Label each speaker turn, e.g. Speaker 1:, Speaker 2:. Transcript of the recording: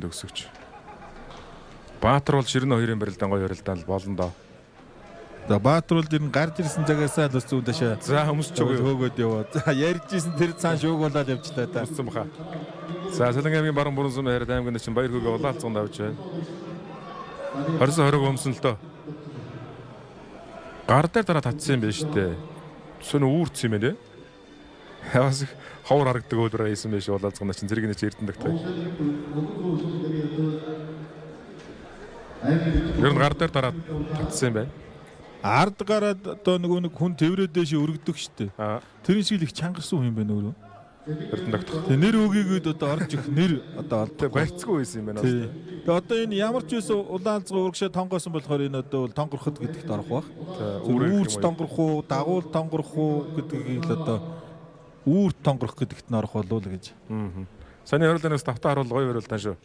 Speaker 1: төгсөгч. Баатар бол 92-ын барилдаан гоё барилдаан болно доо.
Speaker 2: За Баатар бол ер нь гарч ирсэн цагаасаа л бас зүүн дэшээ.
Speaker 1: За хүмүүс ч үгүй
Speaker 2: хөөгөөд яваа. За ярьж ирсэн тэр цаан шуугуулаад явчлаа та.
Speaker 1: болсон баха. За Солонгомын баруун бүрэн сүм хайрат аймгийн чинь баяр хөөгөө улаалцсан давж байна. 29-20 өмсөн л доо. Гар дээр дараа татсан юм байна шүү дээ. Сүн үүрц юм байна. Хавас ховор харагдаг өдрөө хийсэн байж улаалцсан чинь зэрэг нэг эрдэнэ дагтай. Ер нь гар дээр дараа татсан юм байна.
Speaker 2: Ард гараад одоо нэг хүн тэврээд дэше өргөдөг штэ. Тэрийн шиг их чангарсан хүн юм байна өөрөө.
Speaker 1: Эрдэнэ дагтах.
Speaker 2: Тэ нэр өгийгүүд одоо орж их нэр одоо
Speaker 1: барьцгүй байсан юм байна.
Speaker 2: Тэгээ одоо энэ ямар ч байсан улаанцгой урагшаа тонгоосон болохоор энэ одоо тонгороход гэдэгт орох бах. Үүрч тонгорох уу, дагуул тонгорох уу гэдгийг л одоо үүрт тонгорох гэдэгт нь орох болов уу гэж.
Speaker 1: Саний хариултаас тавтаа харуул гоё хариултаа шүү.